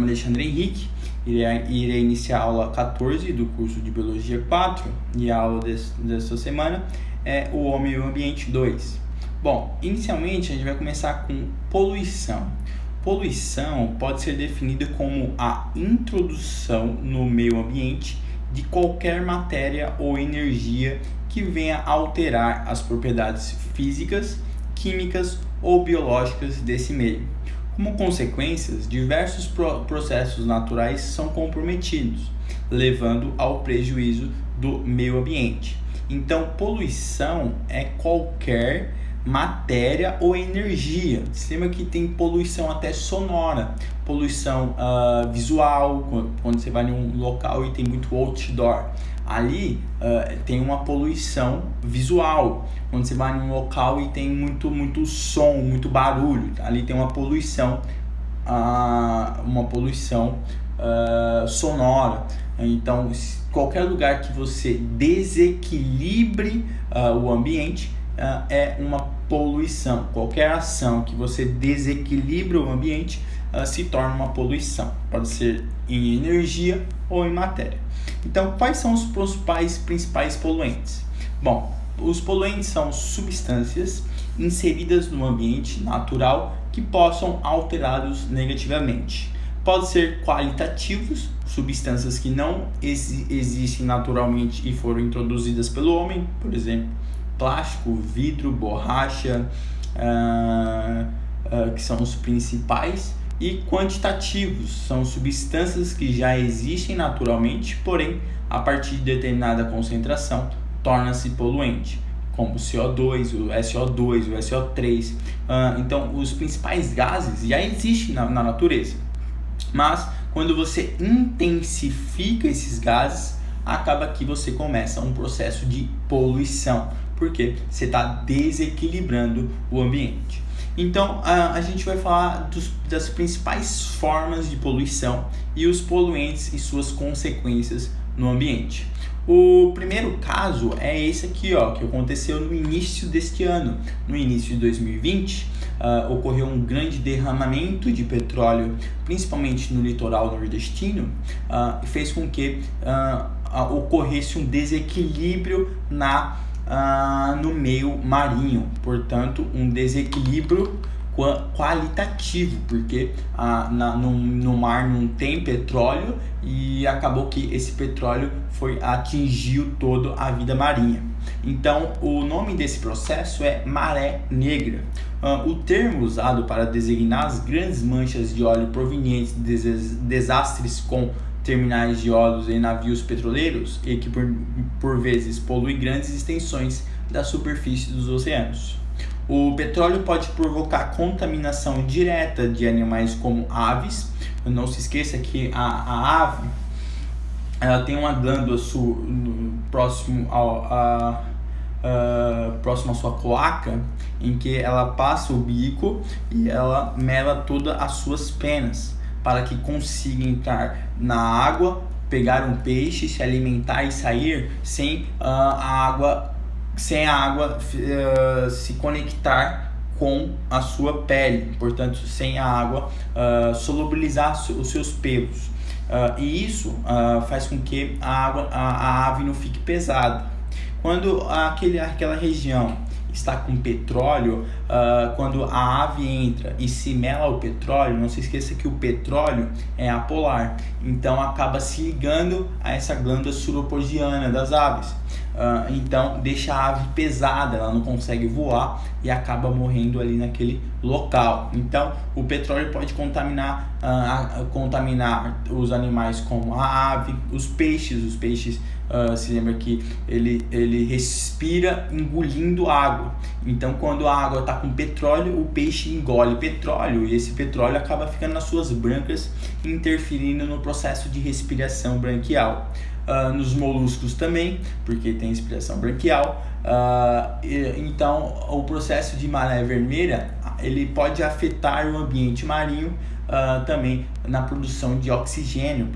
nome é Alexandre Henrique, irei iniciar a aula 14 do curso de Biologia 4 e a aula dessa semana é o Homem e o Ambiente 2. Bom, inicialmente a gente vai começar com poluição. Poluição pode ser definida como a introdução no meio ambiente de qualquer matéria ou energia que venha alterar as propriedades físicas, químicas ou biológicas desse meio. Como consequências, diversos processos naturais são comprometidos, levando ao prejuízo do meio ambiente. Então, poluição é qualquer matéria ou energia. Você lembra que tem poluição até sonora, poluição visual, quando você vai em um local e tem muito outdoor. Ali tem uma poluição visual, quando você vai em um local e tem muito som, muito barulho. Ali tem uma poluição sonora. Então, qualquer lugar que você desequilibre o ambiente é uma poluição. Qualquer ação que você desequilibra o ambiente se torna uma poluição. Pode ser em energia ou em matéria. Então, quais são os principais poluentes? Bom, os poluentes são substâncias inseridas no ambiente natural que possam alterá-los negativamente. Pode ser qualitativos, substâncias que não existem naturalmente e foram introduzidas pelo homem, por exemplo, plástico, vidro, borracha, que são os principais. E quantitativos, são substâncias que já existem naturalmente, porém, a partir de determinada concentração, torna-se poluente, como o CO2, o SO2, o SO3. Então, os principais gases já existem na natureza, mas quando você intensifica esses gases, acaba que você começa um processo de poluição, porque você está desequilibrando o ambiente. Então, a gente vai falar das principais formas de poluição e os poluentes e suas consequências no ambiente. O primeiro caso é esse aqui, que aconteceu no início deste ano. No início de 2020, ocorreu um grande derramamento de petróleo, principalmente no litoral nordestino, e fez com que ocorresse um desequilíbrio no meio marinho, portanto um desequilíbrio qualitativo, porque no mar não tem petróleo e acabou que esse petróleo atingiu toda a vida marinha. Então o nome desse processo é maré negra. O termo usado para designar as grandes manchas de óleo provenientes de desastres com terminais de óleos em navios petroleiros e que por vezes poluem grandes extensões da superfície dos oceanos. O petróleo pode provocar contaminação direta de animais como aves. Não se esqueça que a ave ela tem uma glândula próximo à sua cloaca, em que ela passa o bico e ela mela todas as suas penas, para que consiga entrar na água, pegar um peixe, se alimentar e sair sem a água se conectar com a sua pele, portanto sem a água solubilizar os seus pelos. E isso faz com que a ave não fique pesada. Quando aquela região está com petróleo, quando a ave entra e se mela o petróleo, não se esqueça que o petróleo é apolar, então acaba se ligando a essa glândula suropogiana das aves. Então deixa a ave pesada, ela não consegue voar e acaba morrendo ali naquele local. Então o petróleo pode contaminar os animais como a ave, os peixes se lembra que ele respira engolindo água. Então quando a água está com petróleo, o peixe engole petróleo e esse petróleo acaba ficando nas suas brancas, interferindo no processo de respiração branquial. Nos moluscos também, porque tem respiração branquial. Então o processo de maré vermelha ele pode afetar o ambiente marinho também na produção de oxigênio,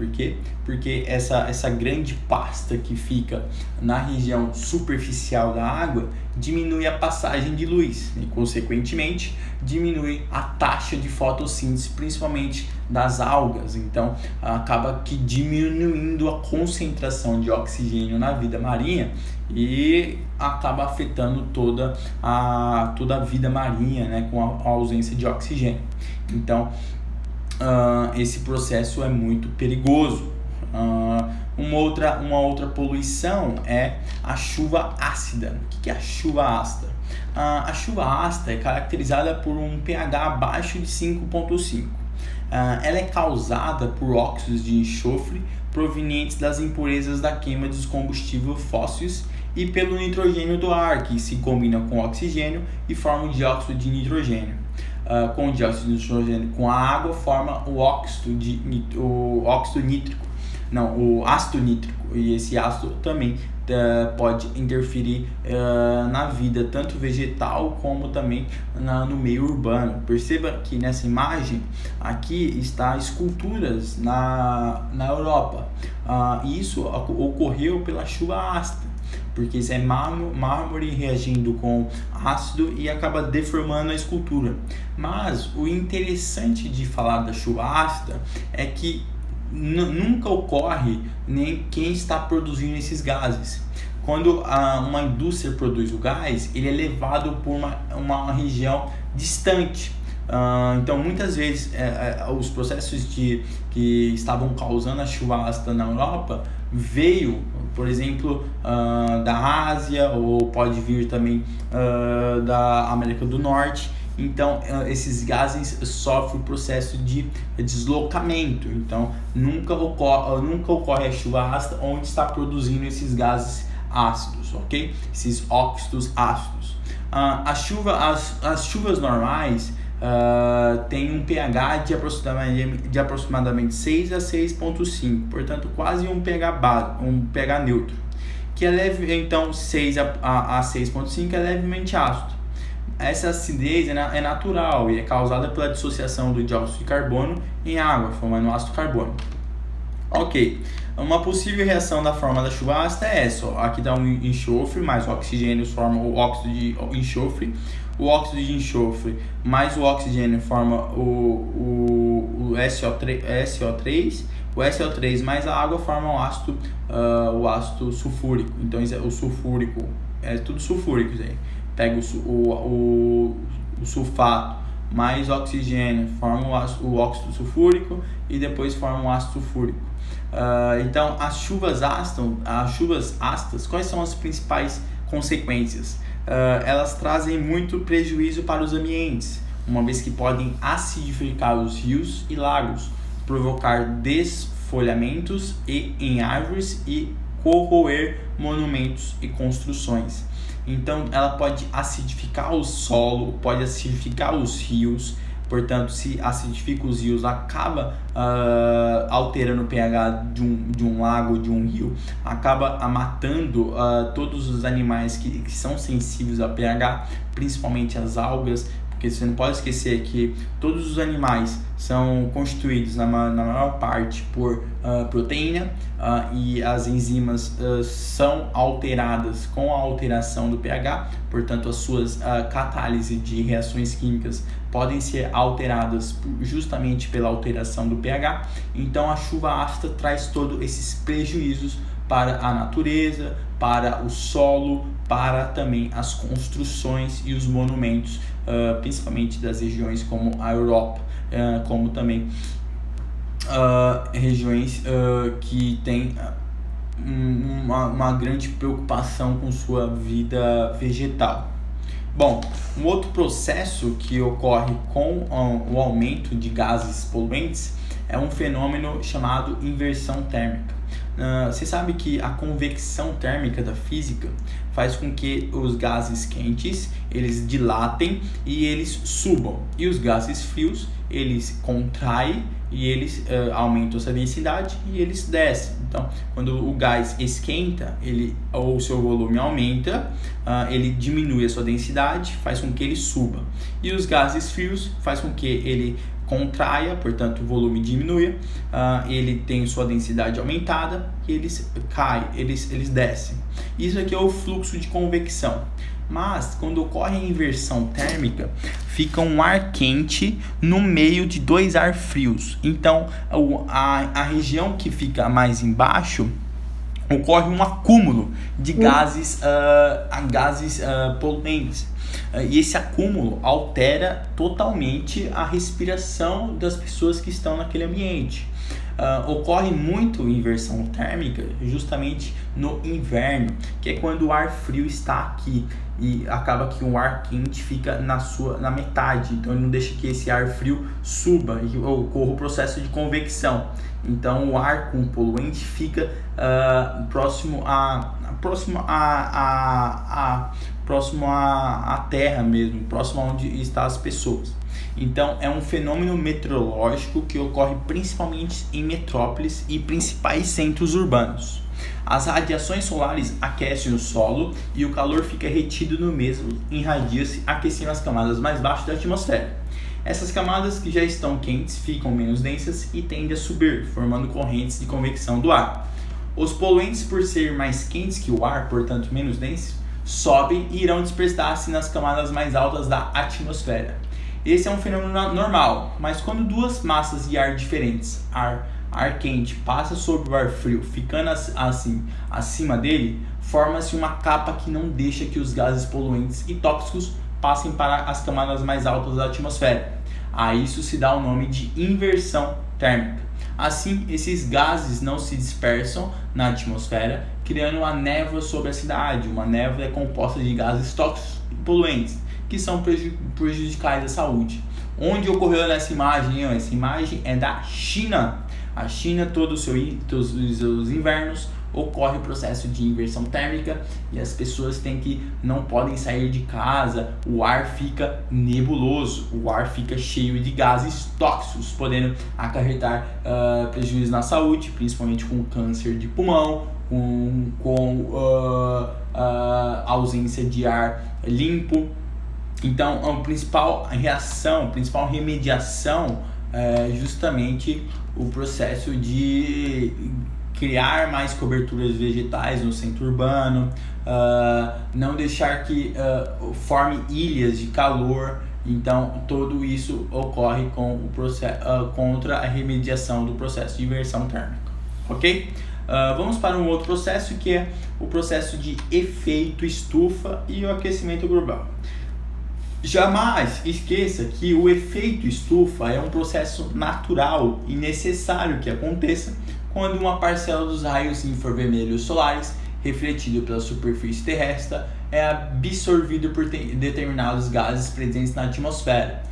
porque essa grande pasta que fica na região superficial da água diminui a passagem de luz e consequentemente diminui a taxa de fotossíntese, principalmente das algas, então acaba que diminuindo a concentração de oxigênio na vida marinha e acaba afetando toda a vida marinha, né, com a ausência de oxigênio. Então esse processo é muito perigoso. Uma outra poluição é a chuva ácida. O que é a chuva ácida? A chuva ácida é caracterizada por um pH abaixo de 5,5. Ela é causada por óxidos de enxofre provenientes das impurezas da queima dos combustíveis fósseis e pelo nitrogênio do ar, que se combina com o oxigênio e forma o dióxido de nitrogênio. Com o dióxido de nitrogênio com a água forma o ácido nítrico, e esse ácido também pode interferir na vida tanto vegetal como também no meio urbano. Perceba que nessa imagem aqui está esculturas na Europa, e isso ocorreu pela chuva ácida, porque isso é mármore reagindo com ácido e acaba deformando a escultura. Mas o interessante de falar da chuva ácida é que nunca ocorre nem quem está produzindo esses gases. Quando uma indústria produz o gás, ele é levado por uma região distante. Então muitas vezes os processos que estavam causando a chuva ácida na Europa veio, por exemplo, da Ásia, ou pode vir também da América do Norte. Então esses gases sofrem o processo de deslocamento. Então nunca ocorre a chuva ácida onde está produzindo esses gases ácidos, ok? Esses óxidos ácidos. As chuvas normais tem um pH de aproximadamente 6 a 6,5, portanto quase um pH neutro, que é leve. Então 6 a 6,5 é levemente ácido. Essa acidez é natural e é causada pela dissociação do dióxido de carbono em água, formando ácido carbônico. Ok, uma possível reação da forma da chuva ácida é essa. Aqui dá um enxofre, mais o oxigênio forma o óxido de enxofre. O óxido de enxofre mais o oxigênio forma o SO3. O SO3 mais a água forma o ácido sulfúrico. Então o sulfúrico é tudo sulfúrico isso aí. Pega o sulfato mais oxigênio, forma o óxido sulfúrico e depois forma o ácido sulfúrico. Então as chuvas ácidas, quais são as principais consequências? Elas trazem muito prejuízo para os ambientes, uma vez que podem acidificar os rios e lagos, provocar desfolhamentos em árvores e corroer monumentos e construções. Então ela pode acidificar o solo, pode acidificar os rios. Portanto, se acidifica os rios, acaba alterando o pH de um lago, de um rio, acaba matando todos os animais que são sensíveis a pH, principalmente as algas, porque você não pode esquecer que todos os animais são constituídos na maior parte por proteína, e as enzimas são alteradas com a alteração do pH. Portanto, as suas catálise de reações químicas podem ser alteradas justamente pela alteração do pH. Então a chuva ácida traz todos esses prejuízos para a natureza, para o solo, para também as construções e os monumentos, principalmente das regiões como a Europa, como também regiões que têm uma grande preocupação com sua vida vegetal. Bom, um outro processo que ocorre com o aumento de gases poluentes é um fenômeno chamado inversão térmica. Você sabe que a convecção térmica da física faz com que os gases quentes eles dilatem e eles subam, e os gases frios eles contraem e eles aumentam sua densidade e eles descem. Então, quando o gás esquenta, o seu volume aumenta, ele diminui a sua densidade, faz com que ele suba. E os gases frios faz com que ele contraia, portanto o volume diminui, ele tem sua densidade aumentada e eles caem, eles descem. Isso aqui é o fluxo de convecção. Mas quando ocorre a inversão térmica, fica um ar quente no meio de dois ar frios. Então a região que fica mais embaixo ocorre um acúmulo de gases poluentes. E esse acúmulo altera totalmente a respiração das pessoas que estão naquele ambiente. Ocorre muito inversão térmica justamente no inverno, que é quando o ar frio está aqui e acaba que o ar quente fica na metade, então ele não deixa que esse ar frio suba e ocorra o processo de convecção. Então o ar com poluente fica próximo à terra mesmo, próximo a onde estão as pessoas. Então é um fenômeno meteorológico que ocorre principalmente em metrópoles e principais centros urbanos. As radiações solares aquecem o solo e o calor fica retido no mesmo, irradia-se, aquecendo as camadas mais baixas da atmosfera. Essas camadas que já estão quentes ficam menos densas e tendem a subir, formando correntes de convecção do ar. Os poluentes, por ser mais quentes que o ar, portanto menos densos, sobem e irão dispersar-se nas camadas mais altas da atmosfera. Esse é um fenômeno normal, mas quando duas massas de ar diferentes, ar quente, passa sobre o ar frio, ficando assim acima dele, forma-se uma capa que não deixa que os gases poluentes e tóxicos passem para as camadas mais altas da atmosfera. A isso se dá o nome de inversão térmica. Assim, esses gases não se dispersam na atmosfera, criando uma névoa sobre a cidade. Uma névoa é composta de gases tóxicos e poluentes, que são prejudiciais à saúde. Onde ocorreu essa imagem? Essa imagem é da China. A China, todos os seus invernos, ocorre o processo de inversão térmica e as pessoas não podem sair de casa, o ar fica nebuloso, o ar fica cheio de gases tóxicos, podendo acarretar prejuízos na saúde, principalmente com câncer de pulmão, com ausência de ar limpo. Então, a principal remediação é justamente o processo de criar mais coberturas vegetais no centro urbano, não deixar que forme ilhas de calor. Então, tudo isso ocorre com o processo, contra a remediação do processo de inversão térmica. Ok? Vamos para um outro processo, que é o processo de efeito estufa e o aquecimento global. Jamais esqueça que o efeito estufa é um processo natural e necessário que aconteça quando uma parcela dos raios infravermelhos solares refletido pela superfície terrestre é absorvido por determinados gases presentes na atmosfera.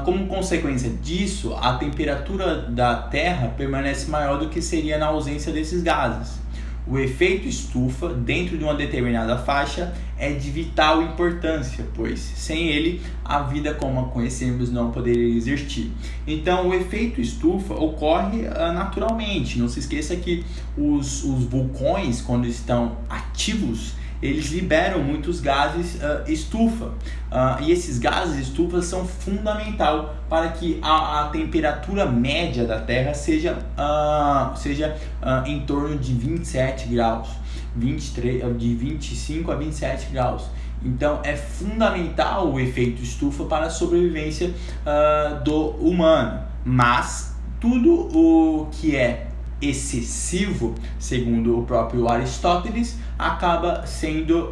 Como consequência disso, a temperatura da Terra permanece maior do que seria na ausência desses gases. O efeito estufa, dentro de uma determinada faixa, é de vital importância, pois sem ele a vida como a conhecemos não poderia existir. Então o efeito estufa ocorre naturalmente. Não se esqueça que os vulcões, quando estão ativos, eles liberam muitos gases estufa, e esses gases estufa são fundamental para que a temperatura média da Terra seja em torno de 27 graus, de 25 a 27 graus. Então é fundamental o efeito estufa para a sobrevivência do humano, mas tudo o que é excessivo, segundo o próprio Aristóteles, acaba sendo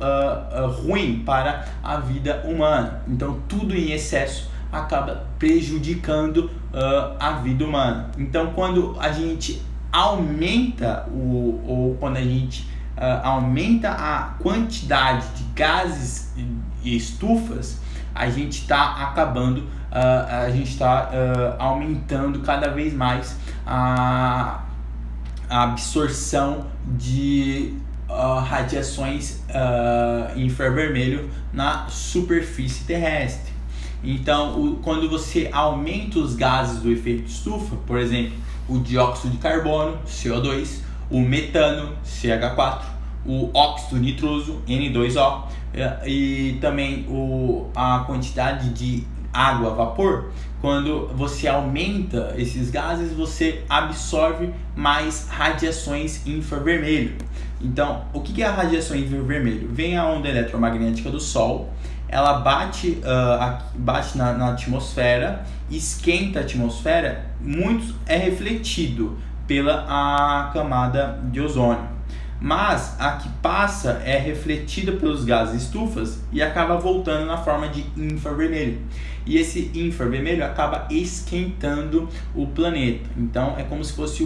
ruim para a vida humana. Então tudo em excesso acaba prejudicando a vida humana. Então quando a gente aumenta quando a gente aumenta a quantidade de gases e estufas, a gente está acabando, a gente está aumentando cada vez mais a absorção de radiações infravermelho na superfície terrestre. Então, quando você aumenta os gases do efeito estufa, por exemplo, o dióxido de carbono, CO2, o metano, CH4, o óxido nitroso, N2O, e também a quantidade de água, vapor, quando você aumenta esses gases, você absorve mais radiações infravermelho. Então, o que é a radiação infravermelho? Vem a onda eletromagnética do Sol, ela bate na atmosfera, esquenta a atmosfera, muito é refletido pela a camada de ozônio. Mas a que passa é refletida pelos gases estufas e acaba voltando na forma de infravermelho. E esse infravermelho acaba esquentando o planeta. Então é como se fosse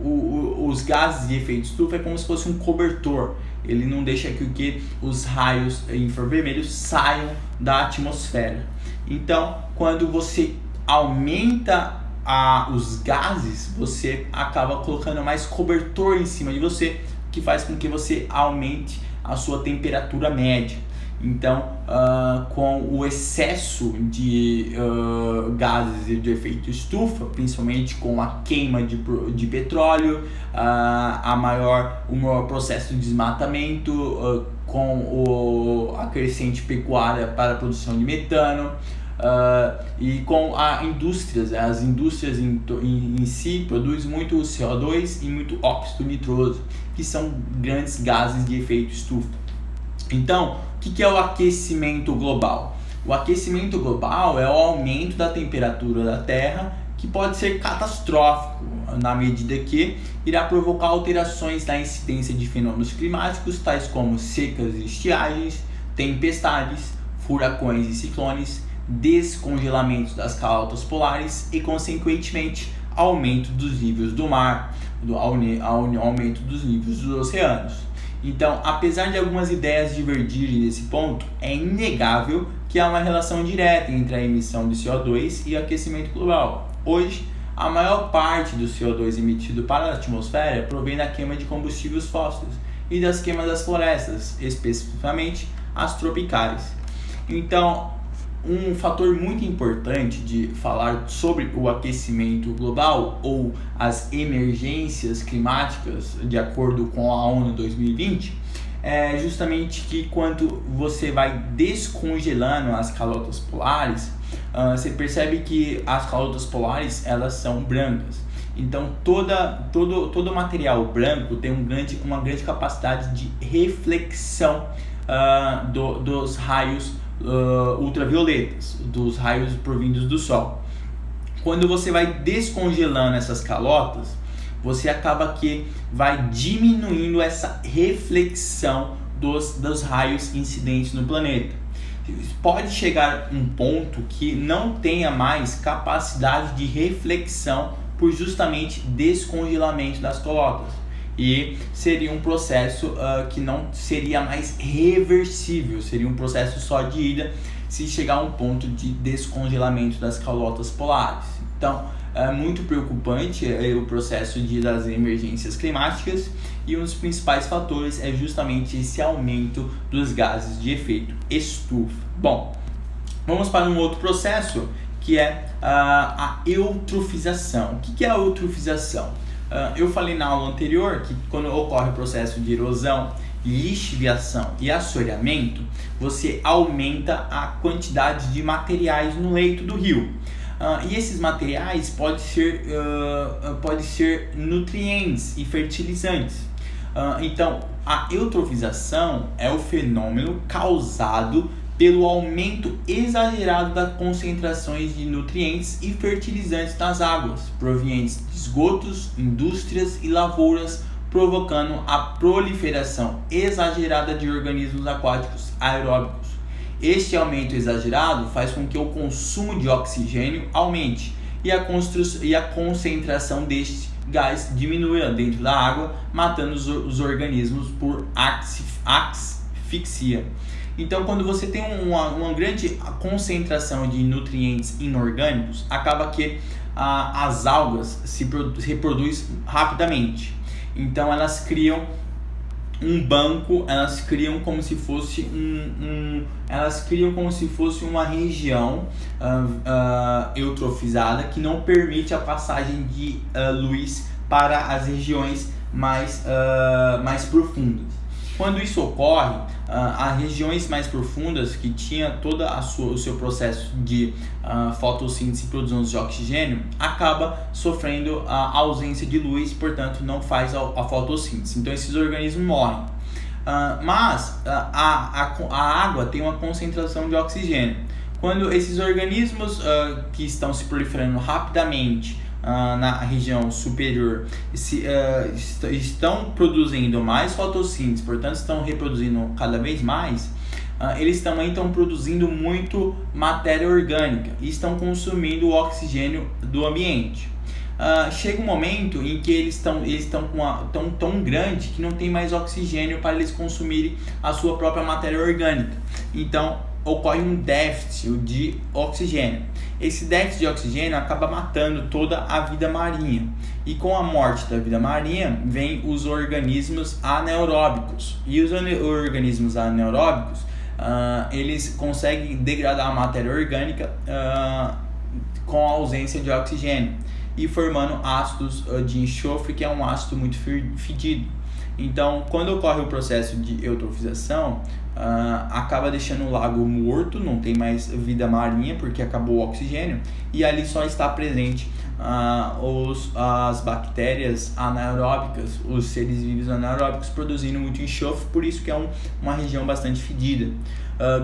os gases de efeito estufa é como se fosse um cobertor. Ele não deixa que os raios infravermelhos saiam da atmosfera. Então, quando você aumenta os gases, você acaba colocando mais cobertor em cima de você, que faz com que você aumente a sua temperatura média. Então, com o excesso de gases de efeito estufa, principalmente com a queima de petróleo, o maior processo de desmatamento, com a crescente pecuária para a produção de metano, e com as indústrias em si produzem muito CO2 e muito óxido nitroso, que são grandes gases de efeito estufa. Então, o que é o aquecimento global? O aquecimento global é o aumento da temperatura da Terra, que pode ser catastrófico, na medida que irá provocar alterações na incidência de fenômenos climáticos, tais como secas e estiagens, tempestades, furacões e ciclones, descongelamentos das calotas polares e, consequentemente, aumento dos níveis do mar, aumento dos níveis dos oceanos. Então, apesar de algumas ideias divergirem nesse ponto, é inegável que há uma relação direta entre a emissão de CO2 e o aquecimento global. Hoje, a maior parte do CO2 emitido para a atmosfera provém da queima de combustíveis fósseis e das queimas das florestas, especificamente as tropicais. Então, um fator muito importante de falar sobre o aquecimento global ou as emergências climáticas, de acordo com a ONU 2020, é justamente que quando você vai descongelando as calotas polares, você percebe que as calotas polares elas são brancas. Então todo material branco tem uma grande capacidade de reflexão dos raios ultravioletas, dos raios provindos do Sol. Quando você vai descongelando essas calotas, você acaba que vai diminuindo essa reflexão dos raios incidentes no planeta. Pode chegar um ponto que não tenha mais capacidade de reflexão por justamente descongelamento das calotas. E seria um processo que não seria mais reversível, seria um processo só de ida se chegar a um ponto de descongelamento das calotas polares. Então, é muito preocupante o processo das emergências climáticas, e um dos principais fatores é justamente esse aumento dos gases de efeito estufa. Bom, vamos para um outro processo que é a eutrofização. O que é a eutrofização? Eu falei na aula anterior que quando ocorre o processo de erosão, lixiviação e assoreamento, você aumenta a quantidade de materiais no leito do rio. E esses materiais podem ser nutrientes e fertilizantes. Então, a eutrofização é o fenômeno causado pelo aumento exagerado das concentrações de nutrientes e fertilizantes nas águas, provenientes de esgotos, indústrias e lavouras, provocando a proliferação exagerada de organismos aquáticos aeróbicos. Este aumento exagerado faz com que o consumo de oxigênio aumente e a concentração deste gás diminua dentro da água, matando os organismos por asfixia. Então, quando você tem uma grande concentração de nutrientes inorgânicos, acaba que as algas se reproduzem rapidamente. Então, elas criam um banco, elas criam como se fosse uma região eutrofizada que não permite a passagem de luz para as regiões mais profundas. Quando isso ocorre, as regiões mais profundas que tinha todo o seu processo de fotossíntese e produção de oxigênio acaba sofrendo a ausência de luz, portanto não faz a fotossíntese. Então esses organismos morrem. Mas a água tem uma concentração de oxigênio. Quando esses organismos que estão se proliferando rapidamente na região superior estão produzindo mais fotossíntese, portanto estão reproduzindo cada vez mais, eles também estão produzindo muito matéria orgânica e estão consumindo o oxigênio do ambiente. Chega um momento em que eles estão tão grande que não tem mais oxigênio para eles consumirem a sua própria matéria orgânica. Então ocorre um déficit de oxigênio. Esse déficit de oxigênio acaba matando toda a vida marinha. E com a morte da vida marinha vem os organismos anaeróbicos. E os organismos anaeróbicos eles conseguem degradar a matéria orgânica com a ausência de oxigênio e formando ácidos de enxofre, que é um ácido muito fedido. Então, quando ocorre o processo de eutrofização, acaba deixando o lago morto, não tem mais vida marinha porque acabou o oxigênio, e ali só está presente as bactérias anaeróbicas, os seres vivos anaeróbicos produzindo muito enxofre, por isso que é uma região bastante fedida.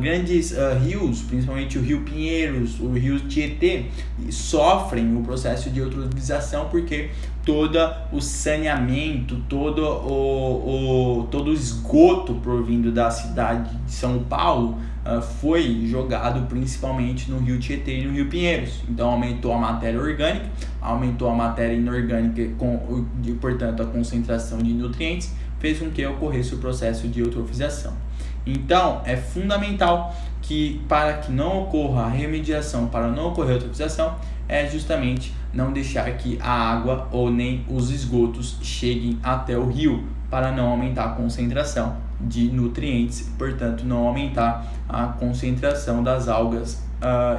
Grandes rios, principalmente o Rio Pinheiros, o Rio Tietê, sofrem o processo de eutrofização porque todo o saneamento, todo o esgoto provindo da cidade de São Paulo foi jogado principalmente no Rio Tietê e no Rio Pinheiros. Então aumentou a matéria orgânica, aumentou a matéria inorgânica e, portanto, a concentração de nutrientes, fez com que ocorresse o processo de eutrofização. Então é fundamental que, para que não ocorra a remediação, para não ocorrer a eutrofização, é justamente não deixar que a água ou nem os esgotos cheguem até o rio, para não aumentar a concentração de nutrientes, portanto não aumentar a concentração das algas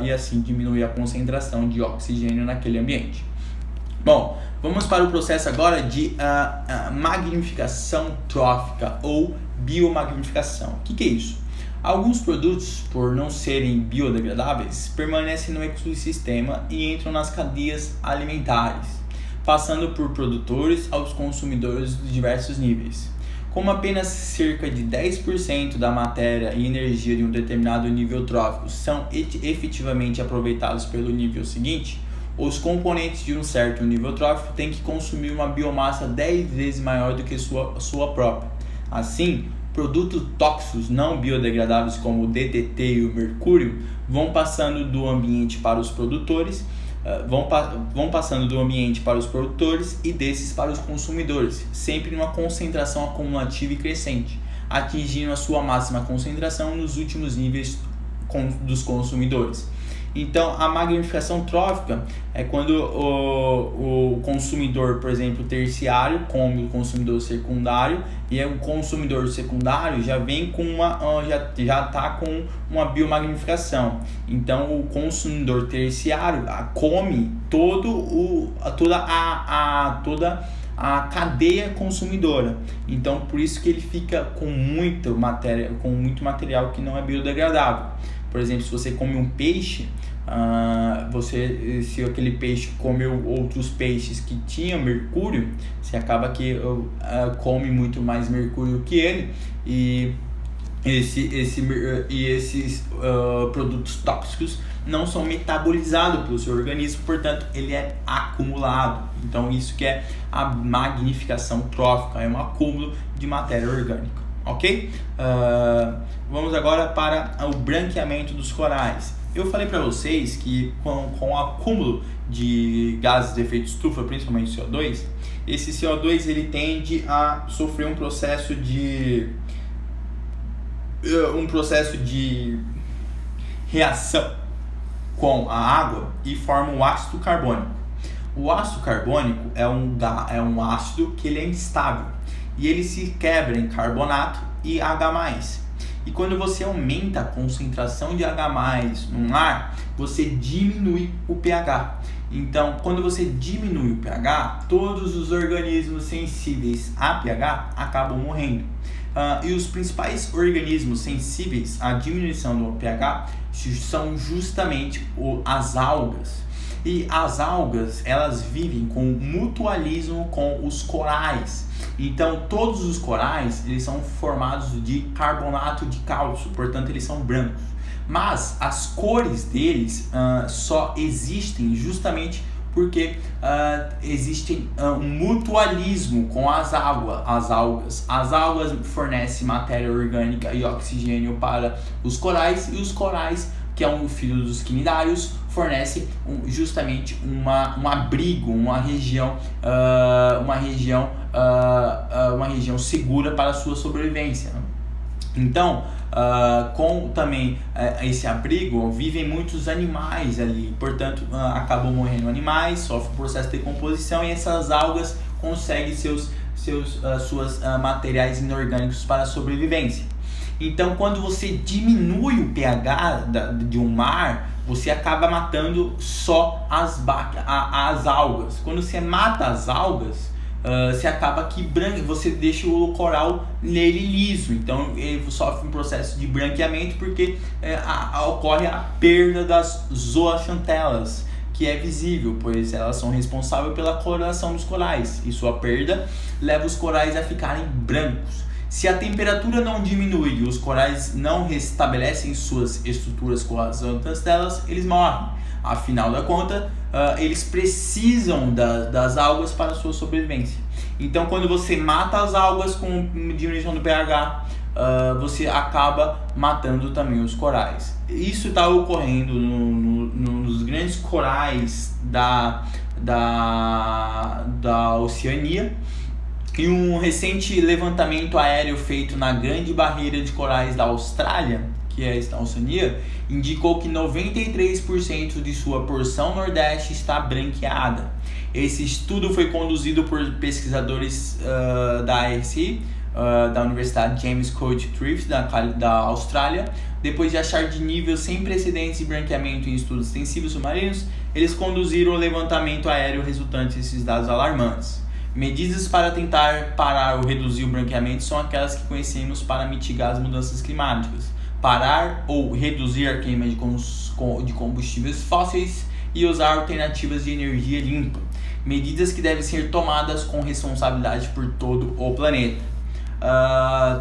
e assim diminuir a concentração de oxigênio naquele ambiente. Bom, vamos para o processo agora de magnificação trófica ou biomagnificação. O que é isso? Alguns produtos, por não serem biodegradáveis, permanecem no ecossistema e entram nas cadeias alimentares, passando por produtores aos consumidores de diversos níveis. Como apenas cerca de 10% da matéria e energia de um determinado nível trófico são efetivamente aproveitados pelo nível seguinte, os componentes de um certo nível trófico têm que consumir uma biomassa 10 vezes maior do que sua própria. Assim, produtos tóxicos não biodegradáveis como o DDT e o mercúrio vão passando do ambiente para os produtores, vão passando do ambiente para os produtores e desses para os consumidores, sempre numa concentração acumulativa e crescente, atingindo a sua máxima concentração nos últimos níveis dos consumidores. Então, a magnificação trófica é quando o consumidor, por exemplo, terciário, come o consumidor secundário, e o consumidor secundário já vem com já está com uma biomagnificação. Então, o consumidor terciário come toda a cadeia consumidora. Então, por isso que ele fica com muito material que não é biodegradável. Por exemplo, se você come um peixe, se aquele peixe comeu outros peixes que tinham mercúrio, você acaba que come muito mais mercúrio que ele, e esses produtos tóxicos não são metabolizados pelo seu organismo, portanto ele é acumulado. Então isso que é a magnificação trófica, é um acúmulo de matéria orgânica, ok? Vamos agora para o branqueamento dos corais. Eu falei para vocês que com o acúmulo de gases de efeito estufa, principalmente CO2, esse CO2 ele tende a sofrer um processo de reação com a água e forma o ácido carbônico. O ácido carbônico é um ácido que ele é instável e ele se quebra em carbonato e H+. E quando você aumenta a concentração de H+ no ar, você diminui o pH. Então, quando você diminui o pH, todos os organismos sensíveis a pH acabam morrendo. E os principais organismos sensíveis à diminuição do pH são justamente as algas. E as algas, elas vivem com mutualismo com os corais. Então, todos os corais, eles são formados de carbonato de cálcio, portanto, eles são brancos. Mas as cores deles só existem justamente porque existe um mutualismo com as algas. As algas fornecem matéria orgânica e oxigênio para os corais, e os corais, que é um filho dos quinidários, fornece justamente um abrigo, uma região segura para a sua sobrevivência. Então, com também esse abrigo, vivem muitos animais ali, portanto, acabam morrendo animais, sofrem o processo de decomposição, e essas algas conseguem seus materiais inorgânicos para a sobrevivência. Então, quando você diminui o pH de um mar, você acaba matando só as algas. Quando você mata as algas, você acaba que você deixa o coral nele liso, então ele sofre um processo de branqueamento, porque ocorre a perda das zooxantelas, que é visível, pois elas são responsáveis pela coloração dos corais, e sua perda leva os corais a ficarem brancos. Se a temperatura não diminui e os corais não restabelecem suas estruturas com as zooxantelas, eles morrem. Afinal da conta, eles precisam das algas para a sua sobrevivência. Então, quando você mata as algas com diminuição do pH, você acaba matando também os corais. Isso está ocorrendo nos grandes corais da Oceania. E um recente levantamento aéreo feito na Grande Barreira de Corais da Austrália, que é a Oceania, indicou que 93% de sua porção nordeste está branqueada. Esse estudo foi conduzido por pesquisadores da RSI, da Universidade James Cook Griffith, da Austrália. Depois de achar de nível sem precedentes de branqueamento em estudos extensivos submarinos, eles conduziram o levantamento aéreo resultante desses dados alarmantes. Medidas para tentar parar ou reduzir o branqueamento são aquelas que conhecemos para mitigar as mudanças climáticas. Parar ou reduzir a queima de combustíveis fósseis e usar alternativas de energia limpa. Medidas que devem ser tomadas com responsabilidade por todo o planeta.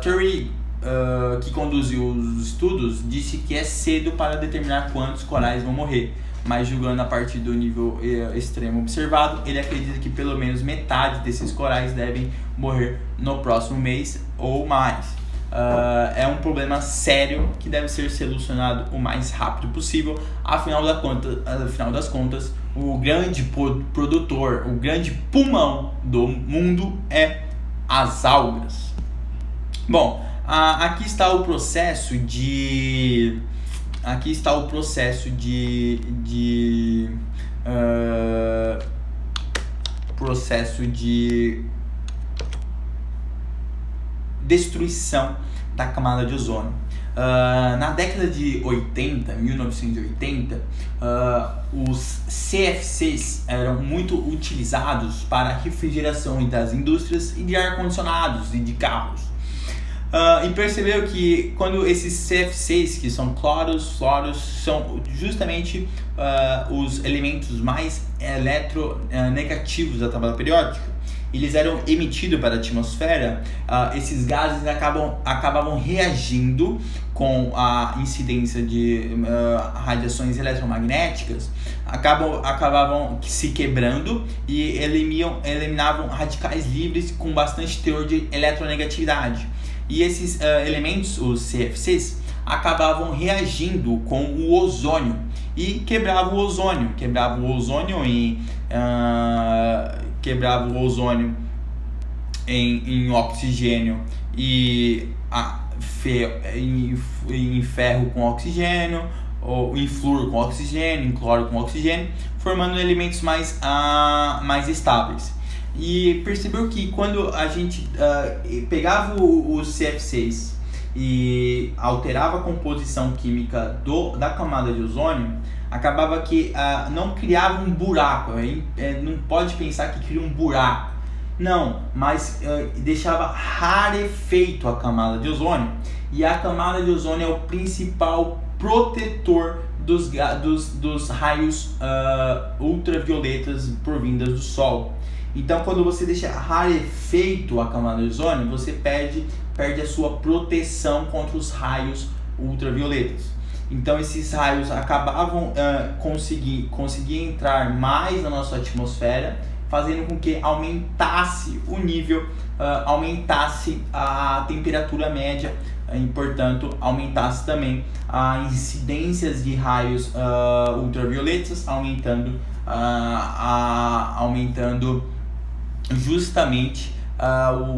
Terry, que conduziu os estudos, disse que é cedo para determinar quantos corais vão morrer, mas julgando a partir do nível extremo observado, ele acredita que pelo menos metade desses corais devem morrer no próximo mês ou mais. É um problema sério que deve ser solucionado o mais rápido possível. Afinal das contas, o grande produtor, o grande pulmão do mundo é as algas. Bom, aqui está o processo de destruição da camada de ozônio. Na década de 1980, os CFCs eram muito utilizados para a refrigeração das indústrias e de ar-condicionados e de carros. E percebeu que quando esses CFCs, que são cloros, são justamente os elementos mais eletronegativos da tabela periódica, eles eram emitidos para a atmosfera, esses gases acabavam reagindo com a incidência de radiações eletromagnéticas, acabavam se quebrando e eliminavam radicais livres com bastante teor de eletronegatividade. E esses elementos, os CFCs, acabavam reagindo com o ozônio e quebravam o ozônio em oxigênio e em ferro com oxigênio, ou em flúor com oxigênio, em cloro com oxigênio, formando elementos mais estáveis. E percebeu que quando a gente pegava os CFCs e alterava a composição química da camada de ozônio, acabava que não criava um buraco. Não pode pensar que cria um buraco. Não, mas deixava rarefeito a camada de ozônio, e a camada de ozônio é o principal protetor dos raios ultravioletas provindas do Sol. Então, quando você deixa rarefeito a camada de ozônio, você perde a sua proteção contra os raios ultravioletas. Então, esses raios acabavam conseguir entrar mais na nossa atmosfera, fazendo com que aumentasse o nível, aumentasse a temperatura média e, portanto, aumentasse também as incidências de raios ultravioletas, aumentando justamente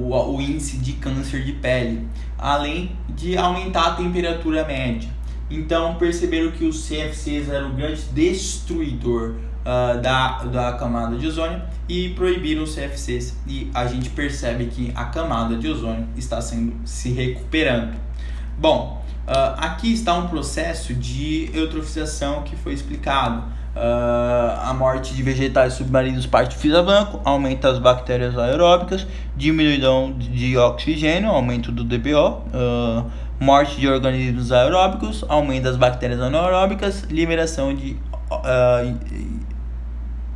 o índice de câncer de pele, além de aumentar a temperatura média. Então perceberam que os CFCs eram o grande destruidor da camada de ozônio e proibiram os CFCs, e a gente percebe que a camada de ozônio está se recuperando. Bom, aqui está um processo de eutrofização que foi explicado. A morte de vegetais submarinos parte do fisavanco, aumenta as bactérias aeróbicas, diminuição de oxigênio, aumento do DPO, morte de organismos aeróbicos, aumento das bactérias anaeróbicas, liberação de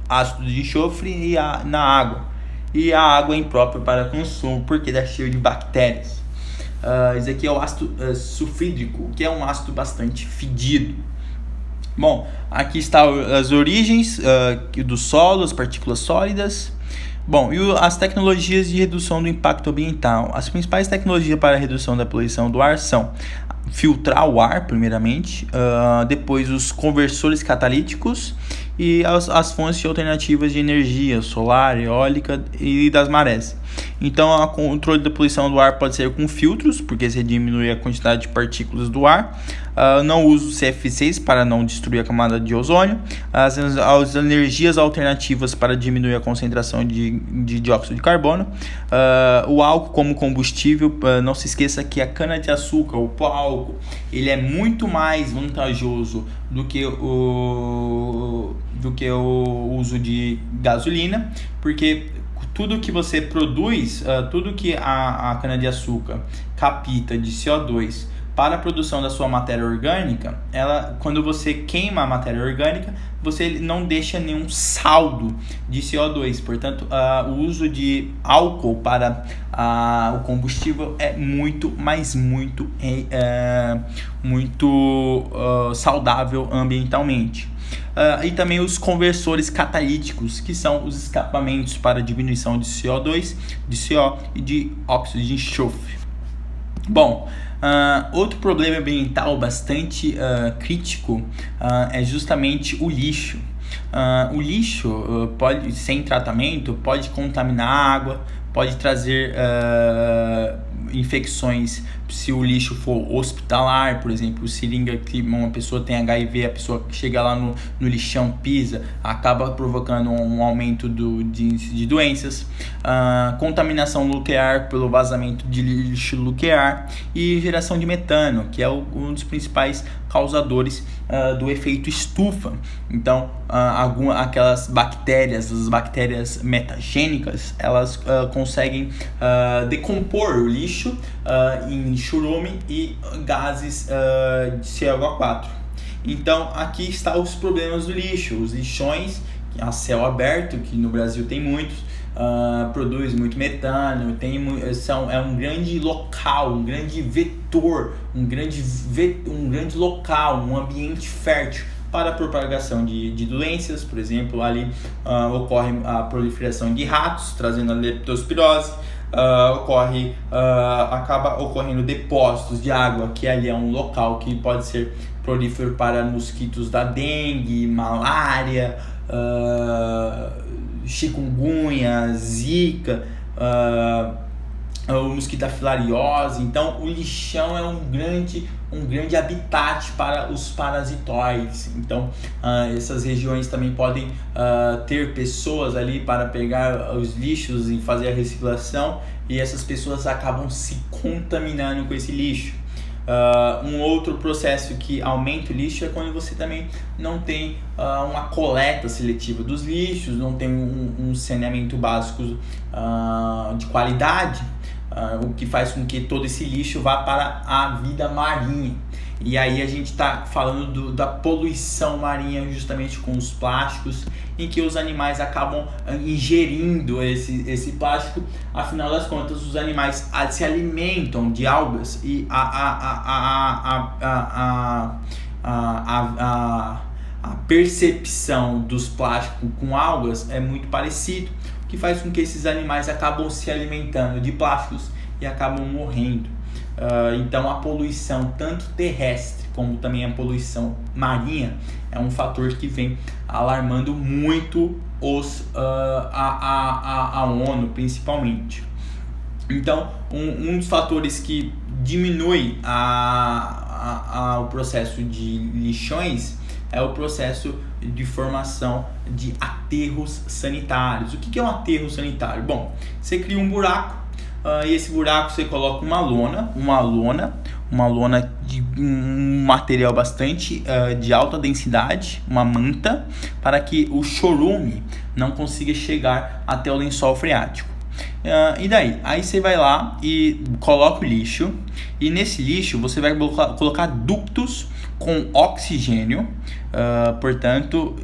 ácido de enxofre na água. E a água é imprópria para consumo porque está cheio de bactérias. Esse aqui é o ácido sulfídrico, que é um ácido bastante fedido. Bom, aqui estão as origens do solo, as partículas sólidas. Bom, e as tecnologias de redução do impacto ambiental. As principais tecnologias para a redução da poluição do ar são filtrar o ar, primeiramente, depois os conversores catalíticos e as fontes alternativas de energia solar, eólica e das marés. Então, o controle da poluição do ar pode ser com filtros, porque você diminui a quantidade de partículas do ar. Não uso CFCs para não destruir a camada de ozônio. As energias alternativas para diminuir a concentração de dióxido de carbono. O álcool como combustível. Não se esqueça que a cana-de-açúcar, o pó álcool, ele é muito mais vantajoso do que o uso de gasolina, porque tudo que você produz, tudo que a cana-de-açúcar capta de CO2 para a produção da sua matéria orgânica, quando você queima a matéria orgânica, você não deixa nenhum saldo de CO2. Portanto, o uso de álcool para o combustível é muito saudável ambientalmente. E também os conversores catalíticos, que são os escapamentos para diminuição de CO2, de CO e de óxido de enxofre. Bom, outro problema ambiental bastante crítico é justamente o lixo. O lixo, sem tratamento, pode contaminar a água, pode trazer infecções se o lixo for hospitalar, por exemplo, seringa que uma pessoa tem HIV, a pessoa chega lá no lixão, pisa, acaba provocando um aumento de doenças, contaminação nuclear pelo vazamento de lixo nuclear e geração de metano, que é um dos principais causadores do efeito estufa. Então, aquelas bactérias, as bactérias metagênicas, elas conseguem decompor o lixo em churume e gases de CO4. Então, aqui estão os problemas do lixo. Os lixões a céu aberto, que no Brasil tem muitos, produz muito metano, é um grande local, um grande vetor, um grande local, um ambiente fértil para a propagação de doenças. Por exemplo, ali ocorre a proliferação de ratos, trazendo a leptospirose. Acaba ocorrendo depósitos de água, que ali é um local que pode ser prolífero para mosquitos da dengue, malária, chikungunya, zika, o mosquito da filariose. Então o lixão é um grande habitat para os parasitoides. Então essas regiões também podem ter pessoas ali para pegar os lixos e fazer a reciclação, e essas pessoas acabam se contaminando com esse lixo. Um outro processo que aumenta o lixo é quando você também não tem uma coleta seletiva dos lixos, não tem um saneamento básico de qualidade, o que faz com que todo esse lixo vá para a vida marinha. E aí a gente está falando da poluição marinha justamente com os plásticos, em que os animais acabam ingerindo esse plástico. Afinal das contas, os animais se alimentam de algas e a percepção dos plásticos com algas é muito parecido, o que faz com que esses animais acabam se alimentando de plásticos e acabam morrendo. Então a poluição tanto terrestre como também a poluição marinha é um fator que vem alarmando muito a ONU principalmente. Então um dos fatores que diminui o processo de lixões é o processo de formação de aterros sanitários. O que é um aterro sanitário? Bom, você cria um buraco, e esse buraco você coloca uma lona de um material bastante de alta densidade, uma manta, para que o chorume não consiga chegar até o lençol freático. E daí? Aí você vai lá e coloca o lixo, e nesse lixo você vai colocar ductos com oxigênio, portanto,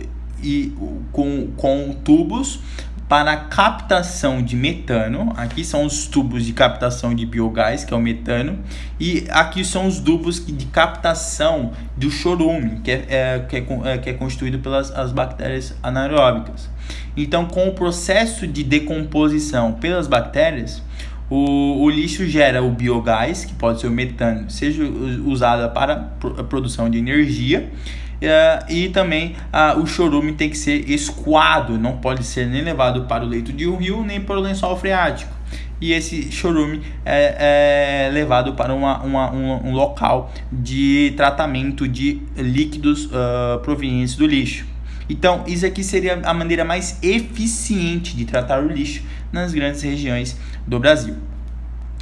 e com tubos para captação de metano. Aqui são os tubos de captação de biogás, que é o metano, e aqui são os tubos de captação do chorume, que é constituído pelas as bactérias anaeróbicas. Então, com o processo de decomposição pelas bactérias, o lixo gera o biogás, que pode ser o metano, seja usado para a produção de energia, e também o chorume tem que ser escoado, não pode ser nem levado para o leito de um rio, nem para o lençol freático. E esse chorume é levado para um local de tratamento de líquidos provenientes do lixo. Então, isso aqui seria a maneira mais eficiente de tratar o lixo nas grandes regiões do Brasil.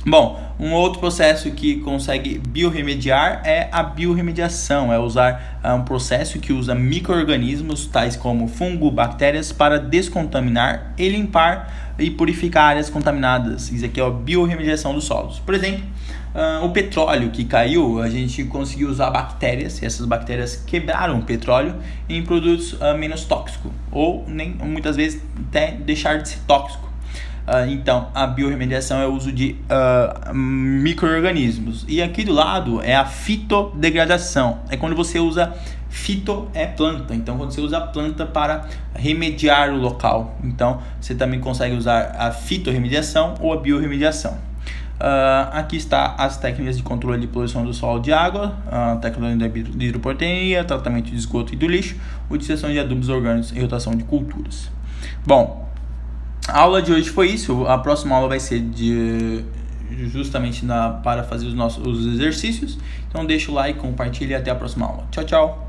Bom, um outro processo que consegue biorremediar é a biorremediação, é usar um processo que usa micro-organismos, tais como fungo, bactérias, para descontaminar e limpar e purificar áreas contaminadas. Isso aqui é a biorremediação dos solos. Por exemplo, o petróleo que caiu, a gente conseguiu usar bactérias, e essas bactérias quebraram o petróleo em produtos menos tóxicos, ou nem muitas vezes até deixar de ser tóxico. Então, a biorremediação é o uso de micro-organismos. E aqui do lado é a fitodegradação. É quando você usa fito, é planta. Então, quando você usa a planta para remediar o local. Então, você também consegue usar a fitorremediação ou a biorremediação. Aqui está as técnicas de controle de poluição do solo de água, técnica de hidroportenia, tratamento de esgoto e do lixo, utilização de adubos orgânicos e rotação de culturas. Bom, a aula de hoje foi isso. A próxima aula vai ser justamente para fazer os exercícios. Então deixa o like, compartilha e até a próxima aula. Tchau, tchau!